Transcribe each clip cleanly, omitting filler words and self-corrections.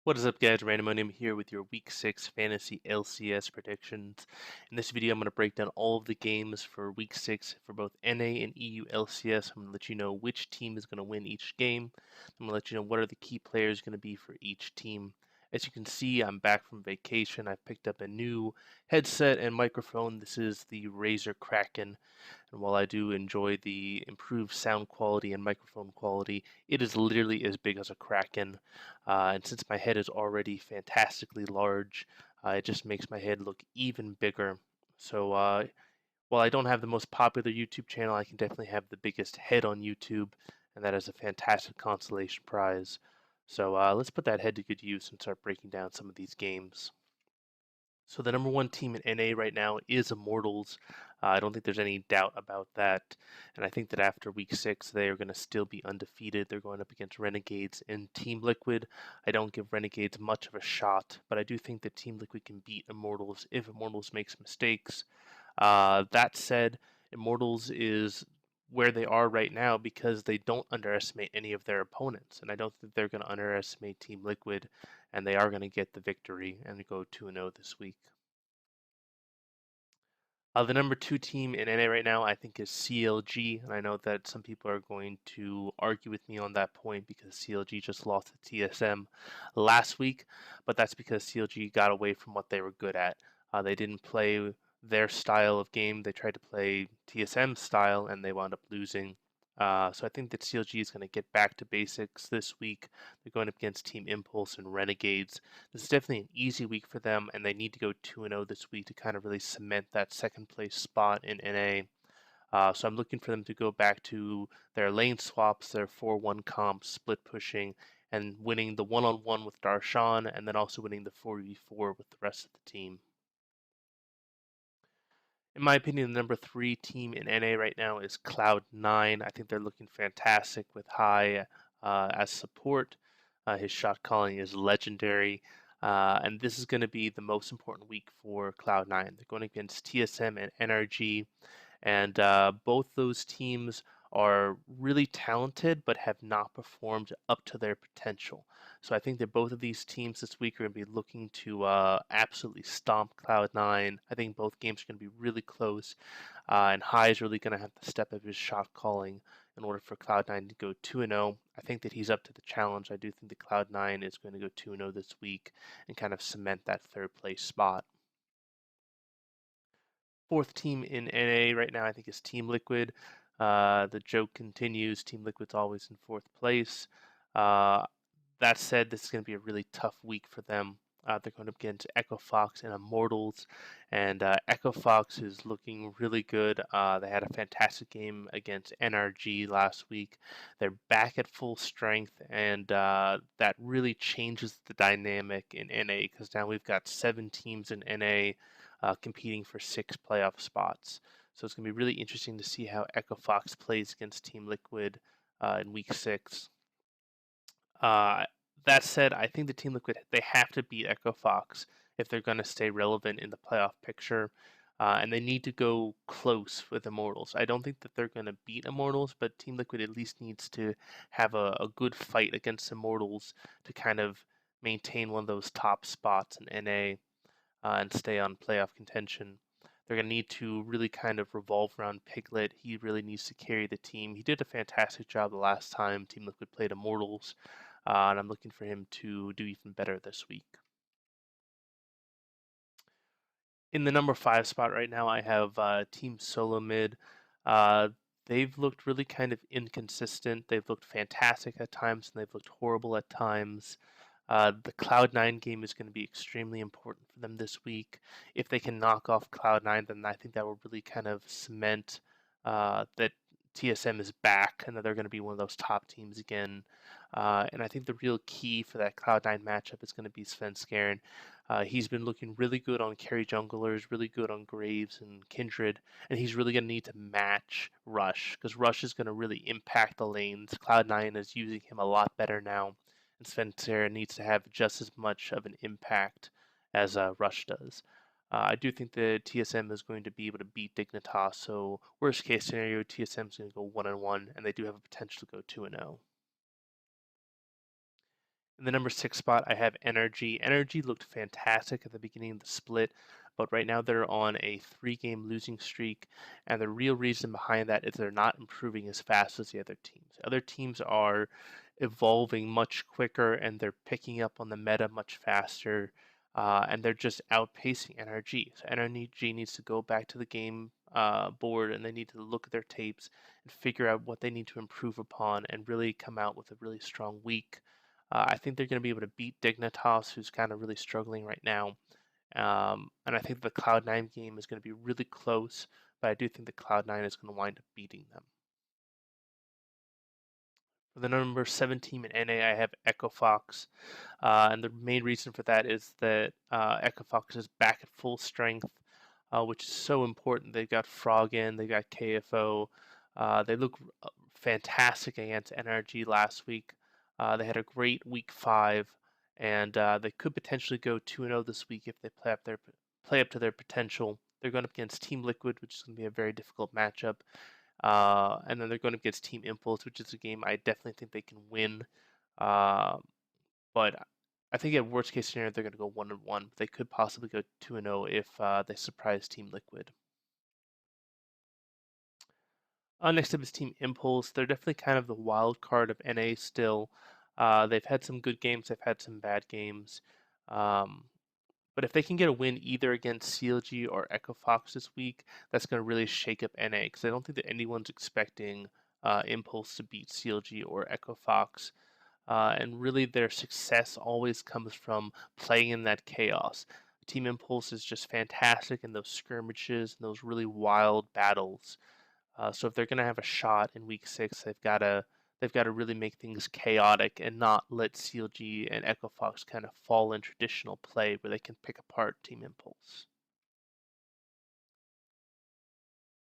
What is up, guys? Randomonium here with your Week 6 Fantasy LCS predictions. In this video, I'm going to break down all of the games for Week 6 for both NA and EU LCS. I'm going to let you know which team is going to win each game. I'm going to let you know what are the key players going to be for each team. As you can see, I'm back from vacation. I've picked up a new headset and microphone. This is the Razer Kraken. And while I do enjoy the improved sound quality and microphone quality, it is literally as big as a Kraken. And since my head is already fantastically large, it just makes my head look even bigger. So while I don't have the most popular YouTube channel, I can definitely have the biggest head on YouTube, and that is a fantastic consolation prize. So let's put that head to good use and start breaking down some of these games. So the number one team in NA right now is Immortals. I don't think there's any doubt about that. And I think that after week 6, they are going to still be undefeated. They're going up against Renegades and Team Liquid. I don't give Renegades much of a shot, but I do think that Team Liquid can beat Immortals if Immortals makes mistakes. That said, Immortals is where they are right now because they don't underestimate any of their opponents. And I don't think they're going to underestimate Team Liquid, and they are going to get the victory and go 2-0 this week. The number 2 team in NA right now, I think, is CLG, and I know that some people are going to argue with me on that point because CLG just lost to TSM last week, but that's because CLG got away from what they were good at. They didn't play their style of game; they tried to play TSM style, and they wound up losing. So I think that CLG is going to get back to basics this week. They're going up against Team Impulse and Renegades. This is definitely an easy week for them, and they need to go 2-0 this week to kind of really cement that second place spot in NA. So I'm looking for them to go back to their lane swaps, their 4-1 comps, split pushing, and winning the one-on-one with Darshan, and then also winning the 4v4 with the rest of the team. In my opinion, the number 3 team in NA right now is Cloud9. I think they're looking fantastic with High as support. His shot calling is legendary. And this is going to be the most important week for Cloud9. They're going against TSM and NRG. And both those teams are really talented but have not performed up to their potential. So I think that both of these teams this week are going to be looking to absolutely stomp Cloud9. I think both games are going to be really close, and High is really going to have to step up his shot calling in order for Cloud9 to go 2-0. I think that he's up to the challenge. I do think that Cloud9 is going to go 2-0 this week and kind of cement that third place spot. Fourth team in NA right now, I think, is Team Liquid. The joke continues. Team Liquid's always in fourth place. That said, this is going to be a really tough week for them. They're going up against Echo Fox and Immortals, and Echo Fox is looking really good. They had a fantastic game against NRG last week. They're back at full strength, and that really changes the dynamic in NA because now we've got 7 teams in NA competing for 6 playoff spots. So it's going to be really interesting to see how Echo Fox plays against Team Liquid in Week 6. That said, I think the Team Liquid, they have to beat Echo Fox if they're going to stay relevant in the playoff picture. And they need to go close with Immortals. I don't think that they're going to beat Immortals, but Team Liquid at least needs to have a good fight against Immortals to kind of maintain one of those top spots in NA and stay on playoff contention. They're going to need to really kind of revolve around Piglet. He really needs to carry the team. He did a fantastic job the last time Team Liquid played Immortals, and I'm looking for him to do even better this week. In the number 5 spot right now, I have Team Solo Mid. They've looked really kind of inconsistent. They've looked fantastic at times, and they've looked horrible at times. The Cloud9 game is going to be extremely important for them this week. If they can knock off Cloud9, then I think that will really kind of cement that TSM is back and that they're going to be one of those top teams again. And I think the real key for that Cloud9 matchup is going to be Svenskeren. He's been looking really good on carry junglers, really good on Graves and Kindred, and he's really going to need to match Rush because Rush is going to really impact the lanes. Cloud9 is using him a lot better now, and Svenskeren needs to have just as much of an impact as Rush does. I do think the TSM is going to be able to beat Dignitas, so worst case scenario, TSM is going to go 1-1, and they do have a potential to go 2-0. In the number 6 spot, I have Energy. Energy looked fantastic at the beginning of the split, but right now they're on a 3-game losing streak, and the real reason behind that is they're not improving as fast as the other teams. Other teams are evolving much quicker, and they're picking up on the meta much faster, and they're just outpacing NRG. So NRG needs to go back to the game board, and they need to look at their tapes and figure out what they need to improve upon, and really come out with a really strong week. I think they're going to be able to beat Dignitas, who's kind of really struggling right now. And I think the Cloud9 game is going to be really close, but I do think the Cloud9 is going to wind up beating them. For the number 7 team in NA, I have Echo Fox. And the main reason for that is that Echo Fox is back at full strength, which is so important. They got Frog in, they got KFO. They look fantastic against NRG last week. They had a great week 5, and they could potentially go 2-0 this week if they play up to their potential. They're going up against Team Liquid, which is going to be a very difficult matchup. And then they're going up against Team Impulse, which is a game I definitely think they can win. Uh, but I think at worst case scenario they're going to go 1-1. They could possibly go 2-0 if they surprise Team Liquid. Next up is Team Impulse. They're definitely kind of the wild card of NA still. They've had some good games, they've had some bad games. But if they can get a win either against CLG or Echo Fox this week, that's going to really shake up NA because I don't think that anyone's expecting Impulse to beat CLG or Echo Fox. And really, their success always comes from playing in that chaos. Team Impulse is just fantastic in those skirmishes and those really wild battles. So if they're going to have a shot in Week 6, they've got to really make things chaotic and not let CLG and Echo Fox kind of fall in traditional play where they can pick apart Team Impulse.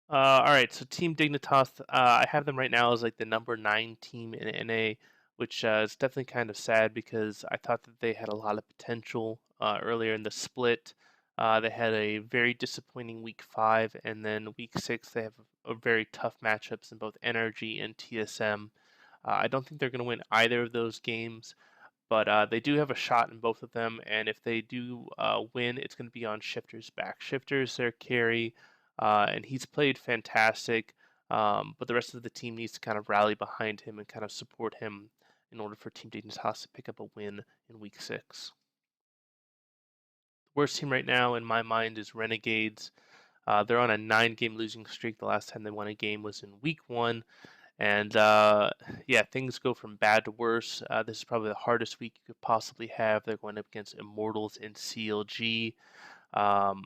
All right, so Team Dignitas, I have them right now as like the number 9 team in NA, which is definitely kind of sad because I thought that they had a lot of potential earlier in the split. They had a very disappointing week 5, and then week 6 they have a very tough matchups in both NRG and TSM. I don't think they're going to win either of those games, but they do have a shot in both of them, and if they do win, it's going to be on Shifter's back. Shifter's their carry, and he's played fantastic, but the rest of the team needs to kind of rally behind him and kind of support him in order for Team Dignitas to pick up a win in Week 6. The worst team right now, in my mind, is Renegades. They're on a 9-game losing streak. The last time they won a game was in Week 1. And yeah, things go from bad to worse. This is probably the hardest week you could possibly have. They're going up against Immortals and CLG. Um,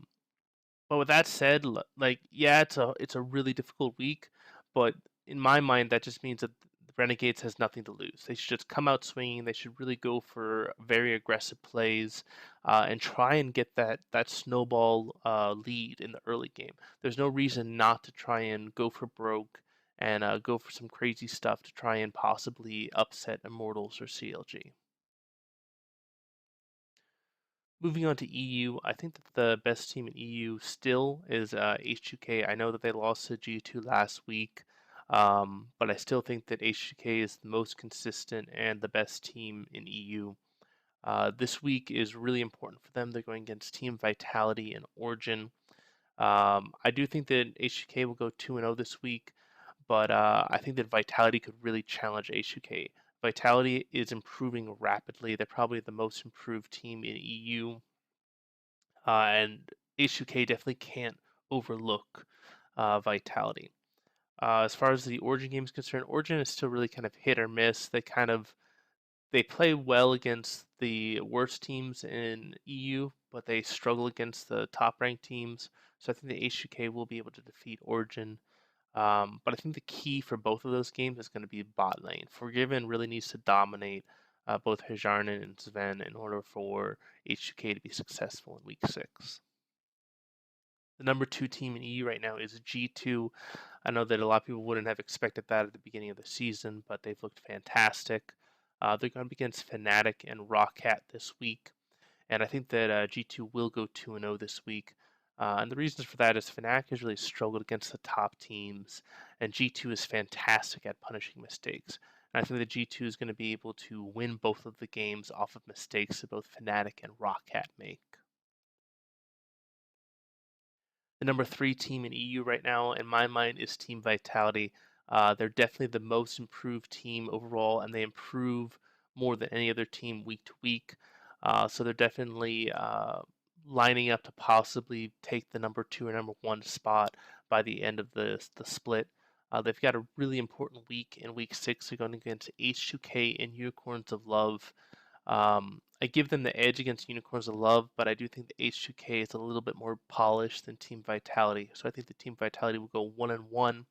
but with that said, like yeah, it's a really difficult week. But in my mind, that just means that the Renegades has nothing to lose. They should just come out swinging. They should really go for very aggressive plays and try and get that snowball lead in the early game. There's no reason not to try and go for broke and go for some crazy stuff to try and possibly upset Immortals or CLG. Moving on to EU, I think that the best team in EU still is H2K. I know that they lost to G2 last week, but I still think that H2K is the most consistent and the best team in EU. This week is really important for them. They're going against Team Vitality and Origin. I do think that H2K will go 2-0 this week, but I think that Vitality could really challenge H2K. Vitality is improving rapidly. They're probably the most improved team in EU, and H2K definitely can't overlook Vitality. As far as the Origin game is concerned, Origin is still really kind of hit or miss. They play well against the worst teams in EU, but they struggle against the top ranked teams. So I think the H2K will be able to defeat Origin. But I think the key for both of those games is going to be bot lane. Forgiven really needs to dominate both Hejarnen and Sven in order for H2K to be successful in Week 6. The number 2 team in EU right now is G2. I know that a lot of people wouldn't have expected that at the beginning of the season, but they've looked fantastic. They're going to be against Fnatic and Rockcat this week, and I think that G2 will go 2-0 this week. And the reasons for that is Fnatic has really struggled against the top teams, and G2 is fantastic at punishing mistakes. And I think that G2 is going to be able to win both of the games off of mistakes that both Fnatic and Roccat make. The number 3 team in EU right now, in my mind, is Team Vitality. They're definitely the most improved team overall, and they improve more than any other team week to week. So they're definitely lining up to possibly take the number 2 or number 1 spot by the end of the split. They've got a really important week in week 6. They're going against H2K and Unicorns of Love. I give them the edge against Unicorns of Love, but I do think the H2K is a little bit more polished than Team Vitality. So I think the Team Vitality will go 1-1.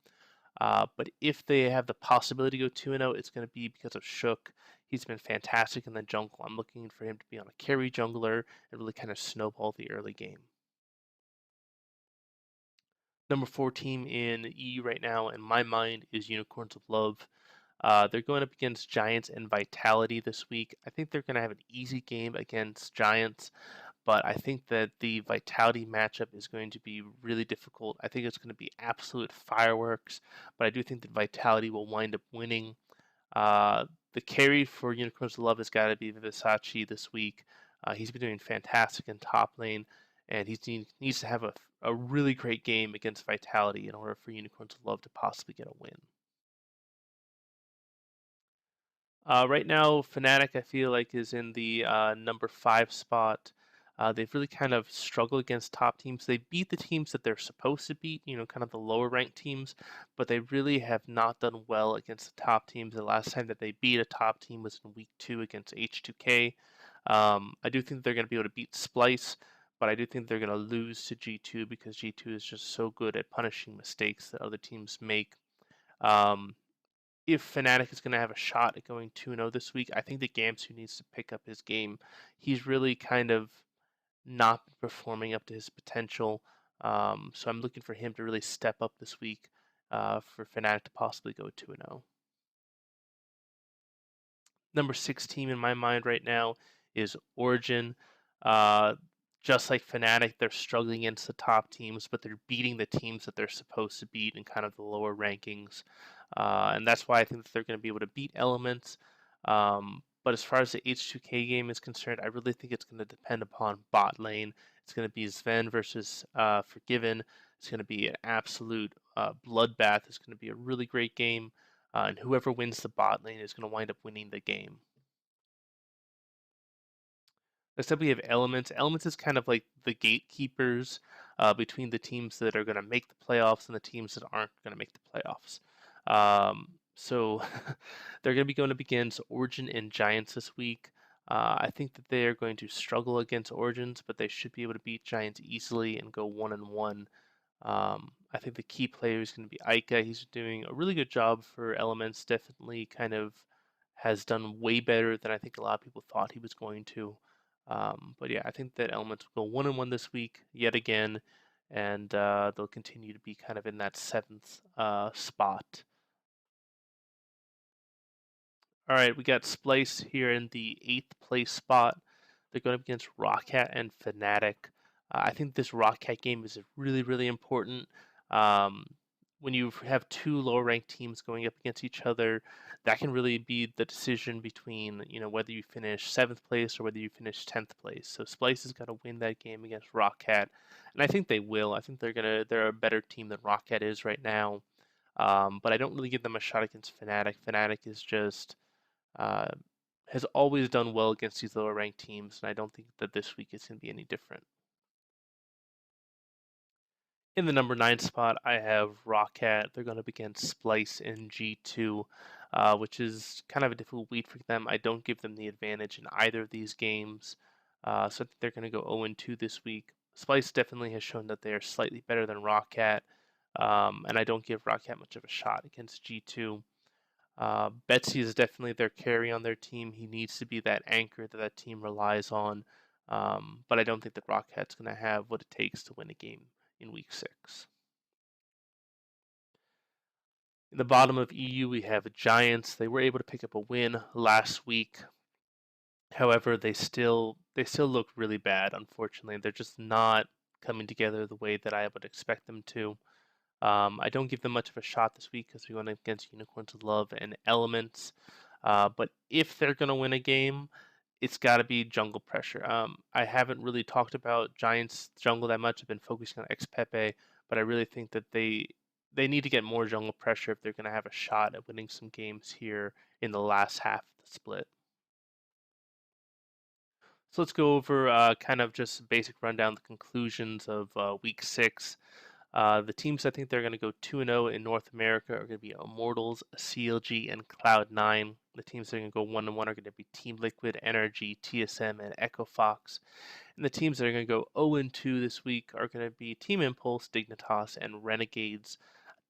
But if they have the possibility to go 2-0, it's going to be because of Shook. He's been fantastic in the jungle. I'm looking for him to be on a carry jungler and really kind of snowball the early game. Number 4 team in EU right now, in my mind, is Unicorns of Love. They're going up against Giants and Vitality this week. I think they're going to have an easy game against Giants, but I think that the Vitality matchup is going to be really difficult. I think it's going to be absolute fireworks, but I do think that Vitality will wind up winning. The carry for Unicorns of Love has got to be Visachi this week. He's been doing fantastic in top lane, and he needs to have a really great game against Vitality in order for Unicorns of Love to possibly get a win. Right now, Fnatic, I feel like, is in the number 5 spot. They've really kind of struggled against top teams. They beat the teams that they're supposed to beat, kind of the lower ranked teams, but they really have not done well against the top teams. The last time that they beat a top team was in week 2 against H2K. I do think they're going to be able to beat Splice, but I do think they're going to lose to G2 because G2 is just so good at punishing mistakes that other teams make. Um, if Fnatic is going to have a shot at going 2-0 this week, I think that Gamsu needs to pick up his game. He's really kind of not performing up to his potential. So I'm looking for him to really step up this week for Fnatic to possibly go 2-0. Number 6 team in my mind right now is Origin. Uh, just like Fnatic, they're struggling against the top teams, but they're beating the teams that they're supposed to beat in kind of the lower rankings. And that's why I think that they're going to be able to beat Elements. But as far as the H2K game is concerned, I really think it's going to depend upon bot lane. It's going to be Sven versus Forgiven. It's going to be an absolute bloodbath. It's going to be a really great game. And whoever wins the bot lane is going to wind up winning the game. Next up, we have Elements. Elements is kind of like the gatekeepers between the teams that are going to make the playoffs and the teams that aren't going to make the playoffs. So they're going to be going up against Origin and Giants this week. I think that they are going to struggle against Origins, but they should be able to beat Giants easily and go 1-1. I think the key player is going to be Aika. He's doing a really good job for Elements. Definitely kind of has done way better than I think a lot of people thought he was going to. But yeah, I think that Elements will go 1-1 this week yet again, and they'll continue to be kind of in that 7th spot. All right, we got Splice here in the 8th place spot. They're going up against Roccat and Fnatic. I think this Roccat game is really, really important. Um, when you have 2 lower ranked teams going up against each other, that can really be the decision between whether you finish 7th place or whether you finish 10th place. So Splice has got to win that game against Roccat, and I think they will. I think they're a better team than Roccat is right now. But I don't really give them a shot against Fnatic. Fnatic is just uh, has always done well against these lower ranked teams, and I don't think that this week is going to be any different. In the number 9 spot, I have Roccat. They're going to begin Splice in G2, which is kind of a difficult week for them. I don't give them the advantage in either of these games, so I think they're going to go 0-2 this week. Splice definitely has shown that they are slightly better than Roccat, and I don't give Roccat much of a shot against G2. Betsy is definitely their carry on their team. He needs to be that anchor that that team relies on. But I don't think that Rocket's going to have what it takes to win a game in week 6. In the bottom of EU, we have Giants. They were able to pick up a win last week. However, they still look really bad. Unfortunately, they're just not coming together the way that I would expect them to. I don't give them much of a shot this week because we went against Unicorns of Love and Elements. But if they're going to win a game, it's got to be jungle pressure. I haven't really talked about Giants jungle that much. I've been focusing on X Pepe, but I really think that they need to get more jungle pressure if they're going to have a shot at winning some games here in the last half of the split. So let's go over kind of just basic rundown, the conclusions of week 6. The teams I think they're going to go 2-0 in North America are going to be Immortals, CLG, and Cloud9. The teams that are going to go 1-1 are going to be Team Liquid, NRG, TSM, and Echo Fox. And the teams that are going to go 0-2 this week are going to be Team Impulse, Dignitas, and Renegades.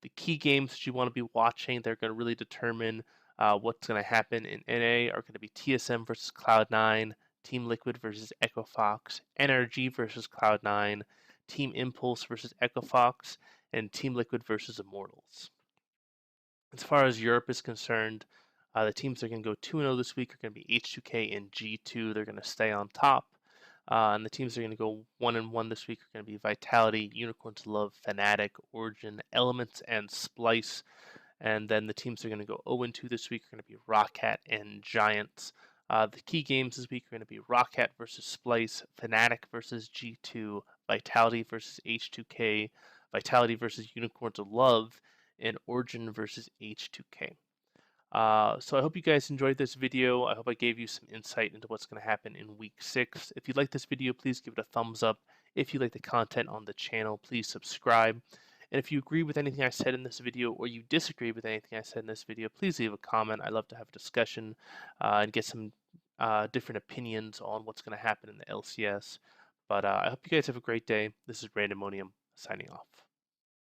The key games that you want to be watching, they're going to really determine what's going to happen in NA are going to be TSM versus Cloud9, Team Liquid versus Echo Fox, NRG versus Cloud9, Team Impulse versus Echo Fox, and Team Liquid versus Immortals. As far as Europe is concerned, the teams that are going to go 2-0 this week are going to be H2K and G2. They're going to stay on top. And the teams that are going to go 1-1 this week are going to be Vitality, Unicorns Love, Fnatic, Origin, Elements, and Splice. And then the teams that are going to go 0-2 this week are going to be Roccat and Giants. The key games this week are going to be Roccat versus Splice, Fnatic versus G2, Vitality versus H2K, Vitality versus Unicorns of Love, and Origin versus H2K. So I hope you guys enjoyed this video. I hope I gave you some insight into what's going to happen in week 6. If you like this video, please give it a thumbs up. If you like the content on the channel, please subscribe. And if you agree with anything I said in this video or you disagree with anything I said in this video, please leave a comment. I love to have a discussion and get some different opinions on what's going to happen in the LCS. But I hope you guys have a great day. This is Randomonium signing off.